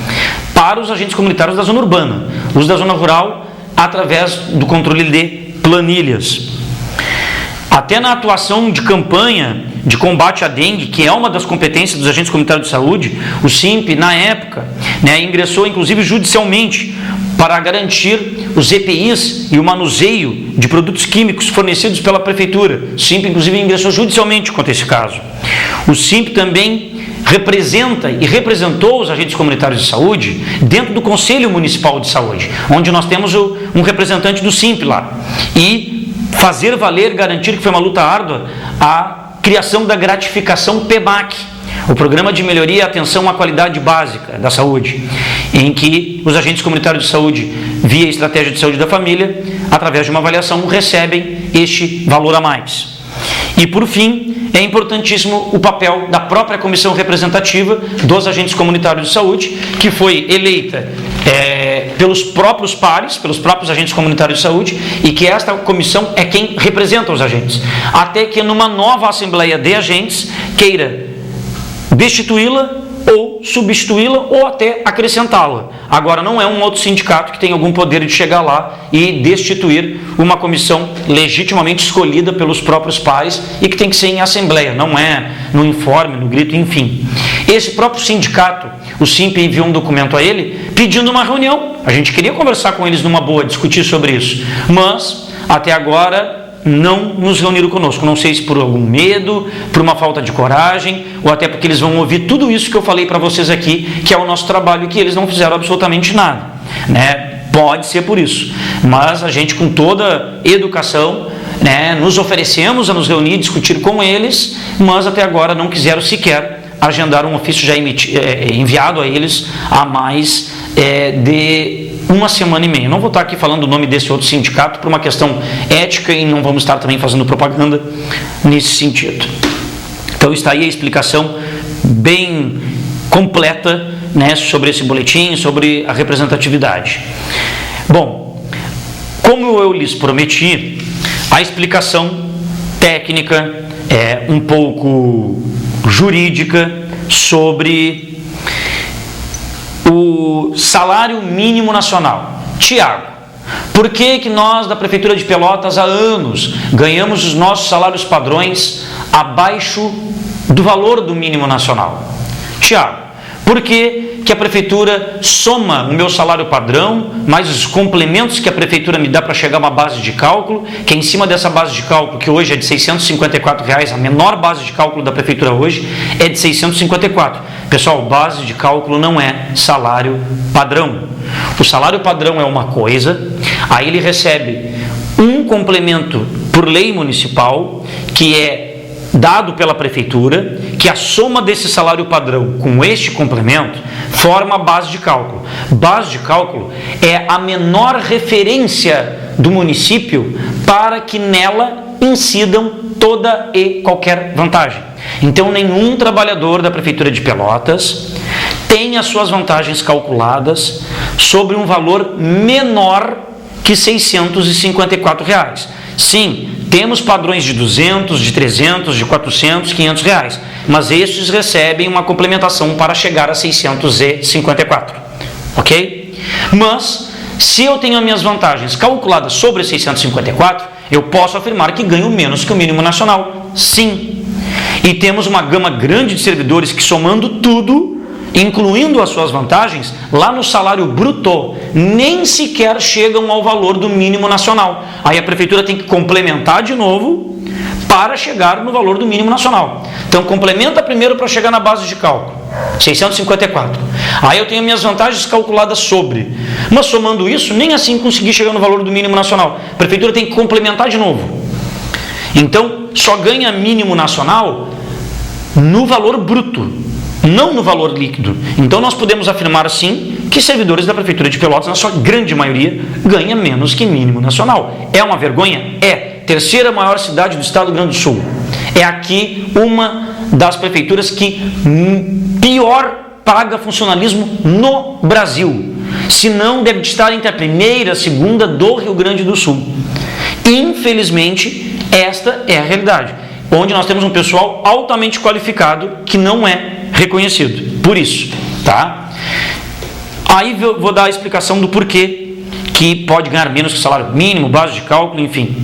para os agentes comunitários da zona urbana. Os da zona rural, através do controle de planilhas. Até na atuação de campanha de combate à dengue, que é uma das competências dos agentes comunitários de saúde, o SINP, na época, ingressou inclusive judicialmente para garantir os EPIs e o manuseio de produtos químicos fornecidos pela prefeitura. O SINP, inclusive, ingressou judicialmente contra esse caso. O SINP também representa e representou os agentes comunitários de saúde dentro do Conselho Municipal de Saúde, onde nós temos um representante do SINP lá. E fazer valer, garantir que foi uma luta árdua, a criação da gratificação PEMAC, o Programa de Melhoria e Atenção à Qualidade Básica da Saúde, em que os agentes comunitários de saúde, via Estratégia de Saúde da Família, através de uma avaliação, recebem este valor a mais. E, por fim, é importantíssimo o papel da própria comissão representativa dos agentes comunitários de saúde, que foi eleita pelos próprios pares, pelos próprios agentes comunitários de saúde, e que esta comissão é quem representa os agentes. Até que numa nova Assembleia de Agentes queira destituí-la ou substituí-la ou até acrescentá-la. Agora, não é um outro sindicato que tem algum poder de chegar lá e destituir uma comissão legitimamente escolhida pelos próprios pares e que tem que ser em assembleia, não é no informe, no grito, enfim. Esse próprio sindicato, o SINP enviou um documento a ele pedindo uma reunião. A gente queria conversar com eles numa boa, discutir sobre isso, mas até agora não nos reuniram conosco. Não sei se por algum medo, por uma falta de coragem, ou até porque eles vão ouvir tudo isso que eu falei para vocês aqui, que é o nosso trabalho, e que eles não fizeram absolutamente nada, Pode ser por isso, mas a gente, com toda educação, nos oferecemos a nos reunir, discutir com eles, mas até agora não quiseram sequer agendar um ofício já enviado a eles há mais de uma semana e meia. Não vou estar aqui falando o nome desse outro sindicato por uma questão ética e não vamos estar também fazendo propaganda nesse sentido. Então está aí a explicação bem completa, sobre esse boletim, sobre a representatividade. Bom, como eu lhes prometi, a explicação técnica um pouco jurídica sobre o salário mínimo nacional. Tiago, por que nós da Prefeitura de Pelotas há anos ganhamos os nossos salários padrões abaixo do valor do mínimo nacional? Tiago, por que a Prefeitura soma o meu salário padrão, mais os complementos que a Prefeitura me dá para chegar a uma base de cálculo, que é em cima dessa base de cálculo, que hoje é de R$ 654, a menor base de cálculo da Prefeitura hoje é de 654. Pessoal, base de cálculo não é salário padrão. O salário padrão é uma coisa, aí ele recebe um complemento por lei municipal, que é dado pela Prefeitura, que a soma desse salário padrão com este complemento forma a base de cálculo. Base de cálculo é a menor referência do município para que nela incidam toda e qualquer vantagem. Então, nenhum trabalhador da Prefeitura de Pelotas tem as suas vantagens calculadas sobre um valor menor que R$ 654. Sim, temos padrões de 200, de 300, de 400, 500 reais, mas estes recebem uma complementação para chegar a 654, ok? Mas, se eu tenho as minhas vantagens calculadas sobre 654, eu posso afirmar que ganho menos que o mínimo nacional, sim. E temos uma gama grande de servidores que, somando tudo, incluindo as suas vantagens, lá no salário bruto, nem sequer chegam ao valor do mínimo nacional. Aí a Prefeitura tem que complementar de novo para chegar no valor do mínimo nacional. Então, complementa primeiro para chegar na base de cálculo, 654. Aí eu tenho minhas vantagens calculadas sobre. Mas, somando isso, nem assim consegui chegar no valor do mínimo nacional. A Prefeitura tem que complementar de novo. Então, só ganha mínimo nacional no valor bruto, não no valor líquido. Então nós podemos afirmar sim que servidores da Prefeitura de Pelotas, na sua grande maioria, ganha menos que mínimo nacional. É uma vergonha? É. Terceira maior cidade do estado do Rio Grande do Sul. É aqui uma das prefeituras que pior paga funcionalismo no Brasil. Se não, deve estar entre a primeira e a segunda do Rio Grande do Sul. Infelizmente, esta é a realidade, onde nós temos um pessoal altamente qualificado que não é reconhecido. Por isso, tá? Aí vou dar a explicação do porquê que pode ganhar menos que o salário mínimo, base de cálculo, enfim.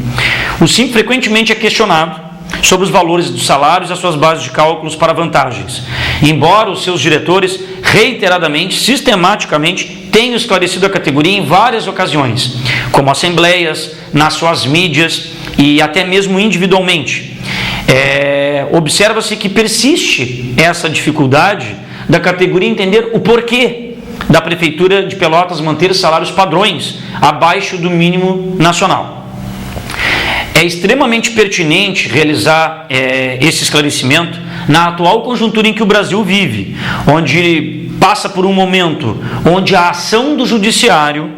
O Simples frequentemente é questionado sobre os valores dos salários e as suas bases de cálculos para vantagens, embora os seus diretores reiteradamente, sistematicamente, tenham esclarecido a categoria em várias ocasiões, como assembleias, nas suas mídias e até mesmo individualmente. Observa-se que persiste essa dificuldade da categoria entender o porquê da Prefeitura de Pelotas manter salários padrões abaixo do mínimo nacional. É extremamente pertinente realizar esse esclarecimento na atual conjuntura em que o Brasil vive, onde passa por um momento onde a ação do judiciário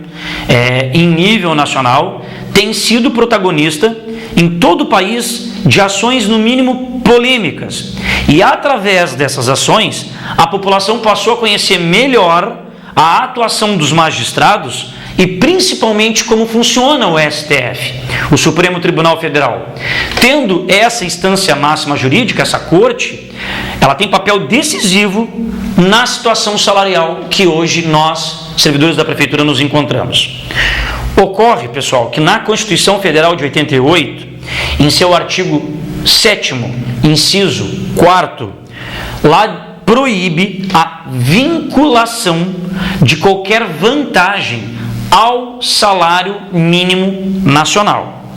em nível nacional tem sido protagonista em todo o país de ações no mínimo polêmicas, e através dessas ações a população passou a conhecer melhor a atuação dos magistrados e principalmente como funciona o STF, o Supremo Tribunal Federal. Tendo essa instância máxima jurídica, essa corte, ela tem papel decisivo na situação salarial que hoje nós, servidores da Prefeitura, nos encontramos. Ocorre, pessoal, que na Constituição Federal de 88, em seu artigo 7º, inciso 4º, lá proíbe a vinculação de qualquer vantagem ao salário mínimo nacional.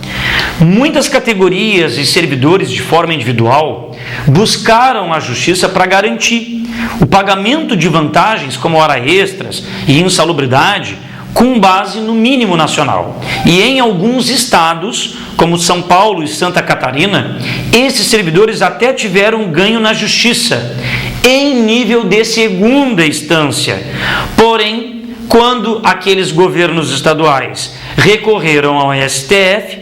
Muitas categorias e servidores de forma individual buscaram a justiça para garantir o pagamento de vantagens como hora extras e insalubridade com base no mínimo nacional. E em alguns estados, como São Paulo e Santa Catarina, esses servidores até tiveram ganho na justiça, em nível de segunda instância. Porém, quando aqueles governos estaduais recorreram ao STF,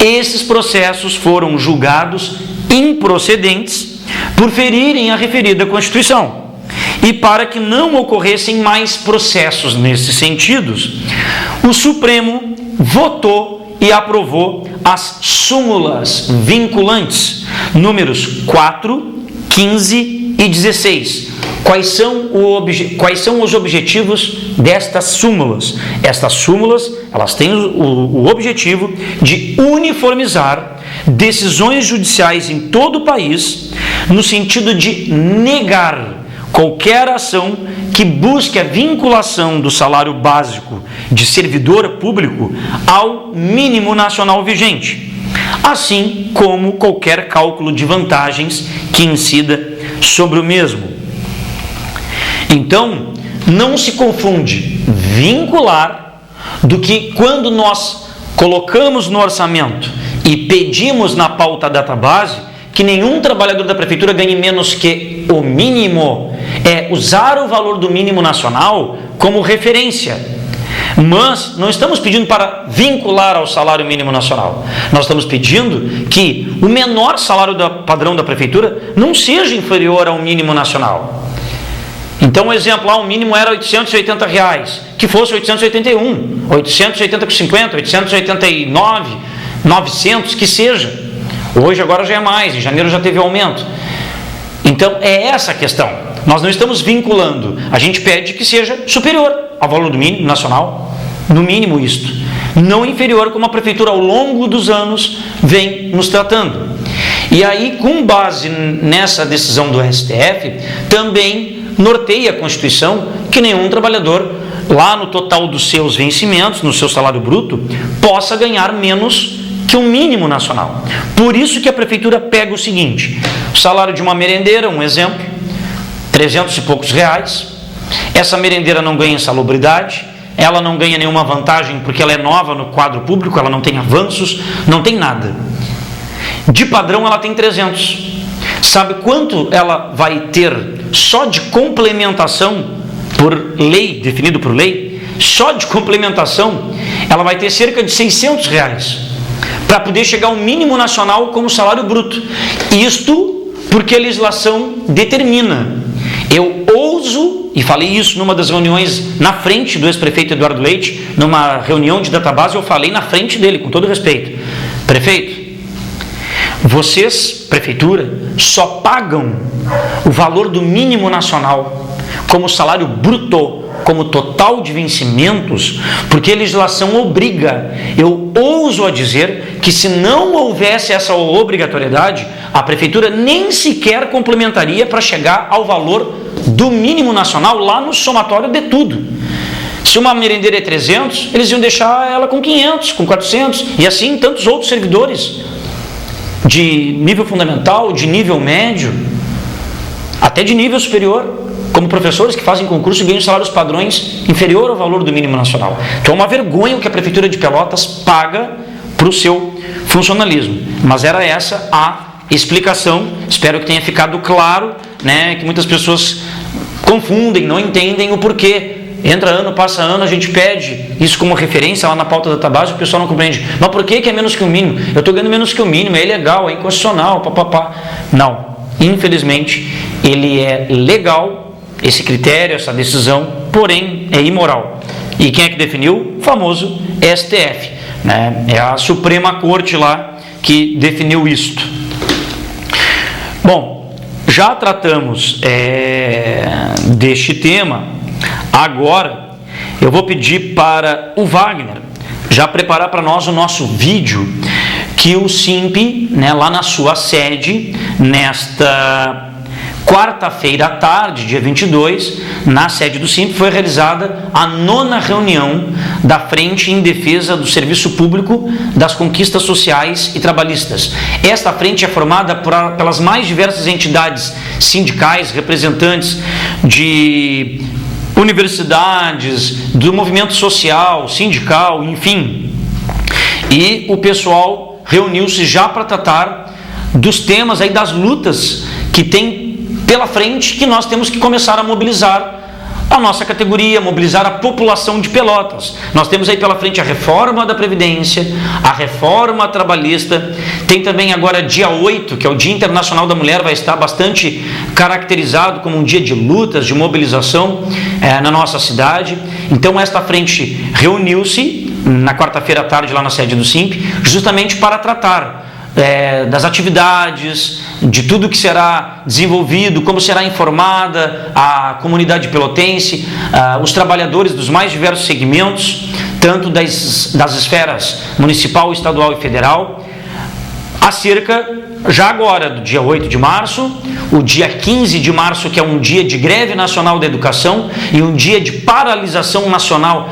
esses processos foram julgados improcedentes por ferirem a referida Constituição. E para que não ocorressem mais processos nesses sentidos, o Supremo votou e aprovou as súmulas vinculantes, números 4, 15 e 16. Quais são os objetivos destas súmulas? Estas súmulas, elas têm o objetivo de uniformizar decisões judiciais em todo o país, no sentido de negar qualquer ação que busque a vinculação do salário básico de servidor público ao mínimo nacional vigente, assim como qualquer cálculo de vantagens que incida sobre o mesmo. Então, não se confunde vincular do que quando nós colocamos no orçamento e pedimos na pauta database que nenhum trabalhador da Prefeitura ganhe menos que o mínimo, é usar o valor do mínimo nacional como referência. Mas não estamos pedindo para vincular ao salário mínimo nacional. Nós estamos pedindo que o menor salário padrão da Prefeitura não seja inferior ao mínimo nacional. Então, um exemplo, o mínimo era R$880, que fosse 881, 880,50, 889, 900, que seja. Hoje, agora já é mais, em janeiro já teve aumento. Então, é essa a questão. Nós não estamos vinculando, a gente pede que seja superior ao valor do mínimo nacional, no mínimo isto, não inferior, como a Prefeitura ao longo dos anos vem nos tratando. E aí, com base nessa decisão do STF, também norteia a Constituição que nenhum trabalhador, lá no total dos seus vencimentos, no seu salário bruto, possa ganhar menos que o mínimo nacional. Por isso que a Prefeitura pega o seguinte: o salário de uma merendeira, um exemplo, 300 e poucos reais, essa merendeira não ganha insalubridade, ela não ganha nenhuma vantagem porque ela é nova no quadro público, ela não tem avanços, não tem nada. De padrão ela tem 300. Sabe quanto ela vai ter só de complementação por lei, definido por lei? Só de complementação ela vai ter cerca de 600 reais para poder chegar ao mínimo nacional como salário bruto. Isto porque a legislação determina. Eu ouso, e falei isso numa das reuniões na frente do ex-prefeito Eduardo Leite, numa reunião de database, eu falei na frente dele, com todo respeito: prefeito, vocês, prefeitura, só pagam o valor do mínimo nacional como salário bruto como total de vencimentos, porque a legislação obriga. Eu ouso a dizer que se não houvesse essa obrigatoriedade, a prefeitura nem sequer complementaria para chegar ao valor do mínimo nacional lá no somatório de tudo. Se uma merendeira é 300, eles iam deixar ela com 500, com 400, e assim tantos outros servidores de nível fundamental, de nível médio, até de nível superior, como professores que fazem concurso e ganham salários padrões inferior ao valor do mínimo nacional. Então é uma vergonha o que a Prefeitura de Pelotas paga para o seu funcionalismo. Mas era essa a explicação, espero que tenha ficado claro, né, que muitas pessoas confundem, não entendem o porquê. Entra ano, passa ano, a gente pede isso como referência lá na pauta da Tabase, o pessoal não compreende. Mas por que é menos que o mínimo? Eu estou ganhando menos que o mínimo, é ilegal, é inconstitucional, papapá. Não, infelizmente, ele é legal, esse critério, essa decisão, porém é imoral. E quem é que definiu? O famoso STF, né? É a Suprema Corte lá que definiu isto. Bom, já tratamos deste tema. Agora, eu vou pedir para o Wagner já preparar para nós o nosso vídeo que o SIMP, né, lá na sua sede, nesta quarta-feira à tarde, dia 22, na sede do SIMP, foi realizada a 9ª reunião da Frente em Defesa do Serviço Público, das Conquistas Sociais e Trabalhistas. Esta frente é formada pelas mais diversas entidades sindicais, representantes de universidades, do movimento social, sindical, enfim. E o pessoal reuniu-se já para tratar dos temas aí, das lutas que tem pela frente, que nós temos que começar a mobilizar a nossa categoria, mobilizar a população de Pelotas. Nós temos aí pela frente a reforma da Previdência, a reforma trabalhista, tem também agora dia 8, que é o Dia Internacional da Mulher, vai estar bastante caracterizado como um dia de lutas, de mobilização na nossa cidade. Então esta frente reuniu-se na quarta-feira à tarde lá na sede do SIMP, justamente para tratar das atividades, de tudo que será desenvolvido, como será informada a comunidade pelotense, os trabalhadores dos mais diversos segmentos, tanto das esferas municipal, estadual e federal, acerca, já agora, do dia 8 de março, o dia 15 de março, que é um dia de greve nacional da educação e um dia de paralisação nacional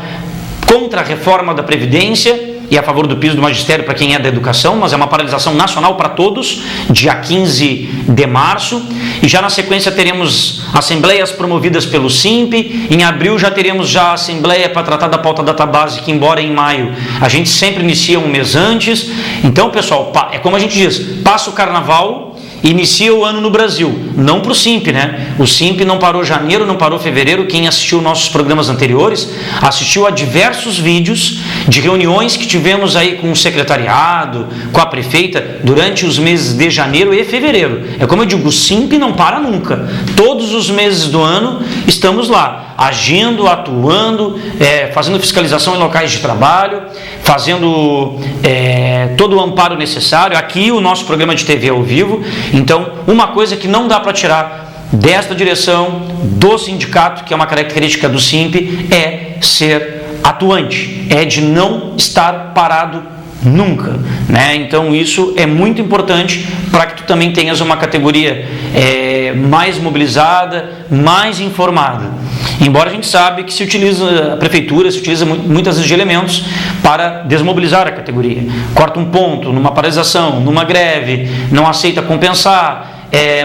contra a reforma da Previdência e a favor do piso do magistério para quem é da educação, mas é uma paralisação nacional para todos, dia 15 de março, e já na sequência teremos assembleias promovidas pelo SIMP, em abril já teremos já a assembleia para tratar da pauta da Tabase, que embora em maio a gente sempre inicia um mês antes. Então, pessoal, é como a gente diz, passa o carnaval, inicia o ano no Brasil, não para o SIMP, né? O SIMP não parou janeiro, não parou fevereiro. Quem assistiu nossos programas anteriores, assistiu a diversos vídeos de reuniões que tivemos aí com o secretariado, com a prefeita, durante os meses de janeiro e fevereiro. É como eu digo, o SIMP não para nunca. Todos os meses do ano estamos lá, agindo, atuando, fazendo fiscalização em locais de trabalho, fazendo todo o amparo necessário. Aqui o nosso programa de TV ao vivo. Então, uma coisa que não dá para tirar desta direção do sindicato, que é uma característica do SIMP, é ser atuante, é de não estar parado nunca, né? Então isso é muito importante para que tu também tenhas uma categoria mais mobilizada, mais informada. Embora a gente sabe que a prefeitura se utiliza muitas vezes de elementos para desmobilizar a categoria. Corta um ponto numa paralisação, numa greve, não aceita compensar.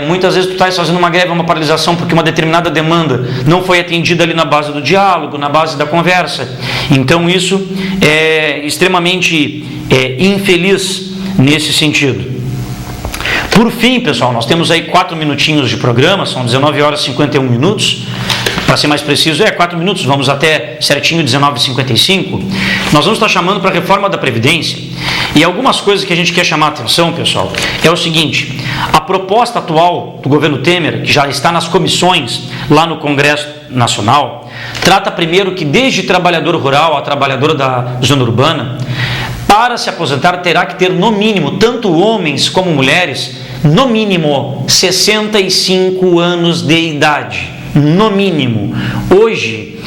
Muitas vezes tu estás fazendo uma greve, uma paralisação porque uma determinada demanda não foi atendida ali na base do diálogo, na base da conversa. Então isso é extremamente infeliz nesse sentido. Por fim, pessoal, nós temos aí 4 minutinhos de programa, são 19 horas e 51 minutos. Para ser mais preciso, 4 minutos, vamos até certinho 19h55. Nós vamos estar chamando para a reforma da Previdência. E algumas coisas que a gente quer chamar a atenção, pessoal, é o seguinte: a proposta atual do governo Temer, que já está nas comissões lá no Congresso Nacional, trata primeiro que desde trabalhador rural a trabalhadora da zona urbana, para se aposentar terá que ter no mínimo, tanto homens como mulheres, no mínimo 65 anos de idade. No mínimo. Hoje,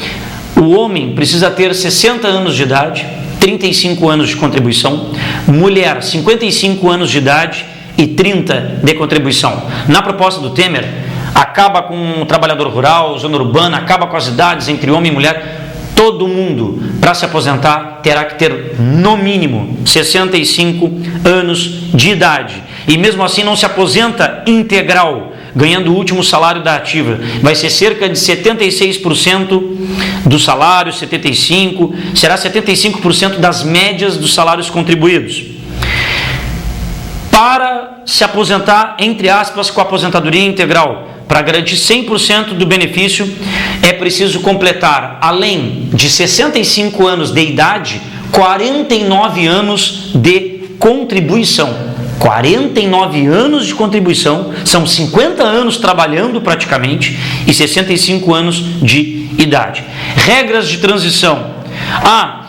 O homem precisa ter 60 anos de idade, 35 anos de contribuição, mulher 55 anos de idade e 30 de contribuição. Na proposta do Temer, acaba com o trabalhador rural, zona urbana, acaba com as idades entre homem e mulher. Todo mundo, para se aposentar, terá que ter, no mínimo, 65 anos de idade. E mesmo assim não se aposenta integral, ganhando o último salário da ativa. Vai ser cerca de 76% do salário, 75%, será 75% das médias dos salários contribuídos. Para se aposentar, entre aspas, com a aposentadoria integral, para garantir 100% do benefício, é preciso completar, além de 65 anos de idade, 49 anos de contribuição. 49 anos de contribuição, são 50 anos trabalhando praticamente e 65 anos de idade. Regras de transição.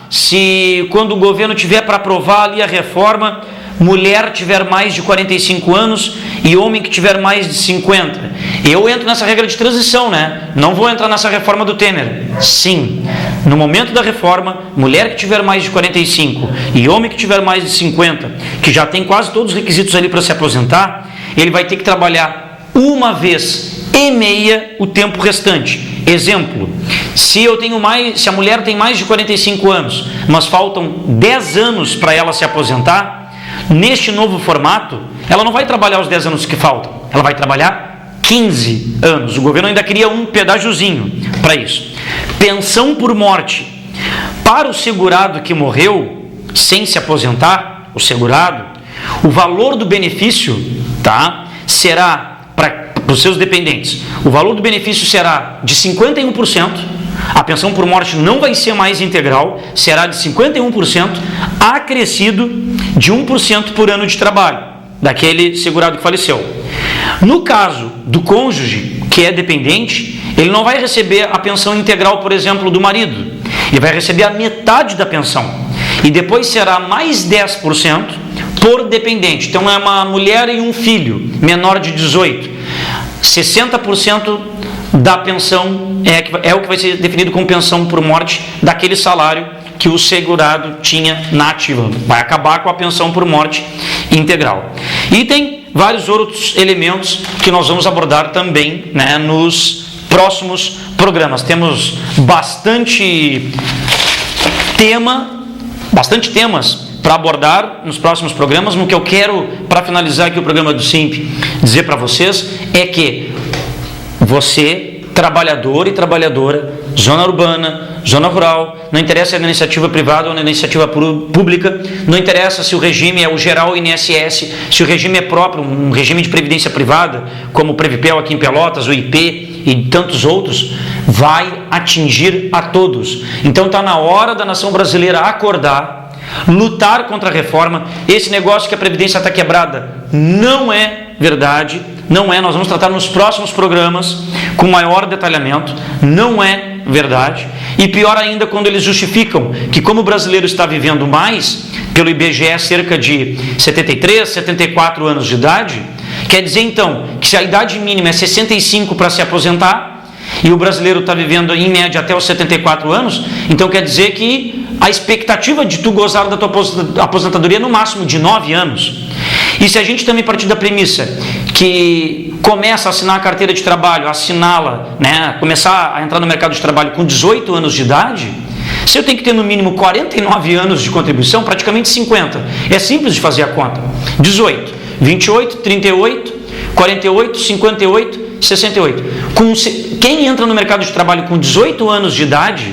Se quando o governo tiver para aprovar ali a reforma, mulher tiver mais de 45 anos e homem que tiver mais de 50. Eu entro nessa regra de transição, né? Não vou entrar nessa reforma do Temer. Sim, no momento da reforma, mulher que tiver mais de 45 e homem que tiver mais de 50, que já tem quase todos os requisitos ali para se aposentar, ele vai ter que trabalhar uma vez e meia o tempo restante. Exemplo, se a mulher tem mais de 45 anos, mas faltam 10 anos para ela se aposentar, neste novo formato, ela não vai trabalhar os 10 anos que faltam, ela vai trabalhar 15 anos. O governo ainda queria um pedágiozinho para isso. Pensão por morte. Para o segurado que morreu sem se aposentar, o valor do benefício, será para os seus dependentes. O valor do benefício será de 51%. A pensão por morte não vai ser mais integral, será de 51%, acrescido de 1% por ano de trabalho daquele segurado que faleceu. No caso do cônjuge, que é dependente, ele não vai receber a pensão integral, por exemplo, do marido. Ele vai receber a metade da pensão. E depois será mais 10% por dependente. Então é uma mulher e um filho menor de 18. 60% da pensão é o que vai ser definido como pensão por morte daquele salário que o segurado tinha na ativa. Vai acabar com a pensão por morte integral. E tem vários outros elementos que nós vamos abordar também, né, nos próximos programas. Temos bastante temas para abordar nos próximos programas. No que eu quero, para finalizar aqui o programa do SIMP, dizer para vocês é que você, trabalhador e trabalhadora, zona urbana, zona rural, não interessa se é na iniciativa privada ou na iniciativa pública, não interessa se o regime é o geral INSS, se o regime é próprio, um regime de previdência privada, como o Previpel aqui em Pelotas, o IP e tantos outros, vai atingir a todos. Então está na hora da nação brasileira acordar, lutar contra a reforma. Esse negócio que a Previdência está quebrada não é verdade, não é. Nós vamos tratar nos próximos programas com maior detalhamento. Não é verdade. E pior ainda, quando eles justificam que, como o brasileiro está vivendo mais, pelo IBGE cerca de 73, 74 anos de idade, quer dizer então que se a idade mínima é 65 para se aposentar e o brasileiro está vivendo em média até os 74 anos, então quer dizer que a expectativa de tu gozar da tua aposentadoria é no máximo de 9 anos. E se a gente também partir da premissa que começa a assinar a carteira de trabalho, assiná-la, né, começar a entrar no mercado de trabalho com 18 anos de idade, se eu tenho que ter no mínimo 49 anos de contribuição, praticamente 50. É simples de fazer a conta. 18, 28, 38, 48, 58, 68. Quem entra no mercado de trabalho com 18 anos de idade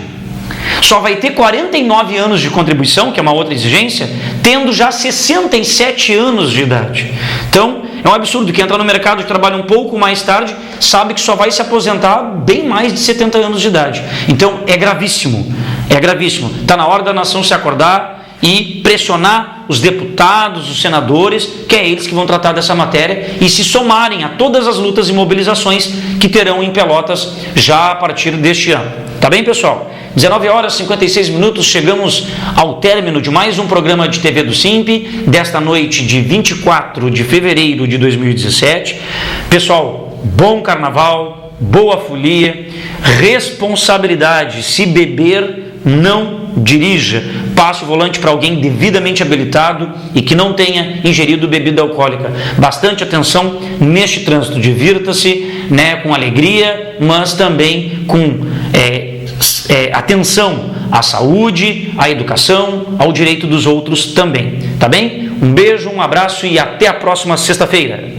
só vai ter 49 anos de contribuição, que é uma outra exigência, tendo já 67 anos de idade. Então, é um absurdo. Quem entra no mercado de trabalho um pouco mais tarde sabe que só vai se aposentar bem mais de 70 anos de idade. Então, é gravíssimo. É gravíssimo. Está na hora da nação se acordar e pressionar os deputados, os senadores, que é eles que vão tratar dessa matéria, e se somarem a todas as lutas e mobilizações que terão em Pelotas já a partir deste ano. Tá bem, pessoal? 19 horas e 56 minutos, chegamos ao término de mais um programa de TV do SIMP, desta noite de 24 de fevereiro de 2017. Pessoal, bom carnaval, boa folia, responsabilidade. Se beber, não dirija. Passe o volante para alguém devidamente habilitado e que não tenha ingerido bebida alcoólica. Bastante atenção neste trânsito. Divirta-se, né, com alegria, mas também com atenção à saúde, à educação, ao direito dos outros também. Tá bem? Um beijo, um abraço e até a próxima sexta-feira.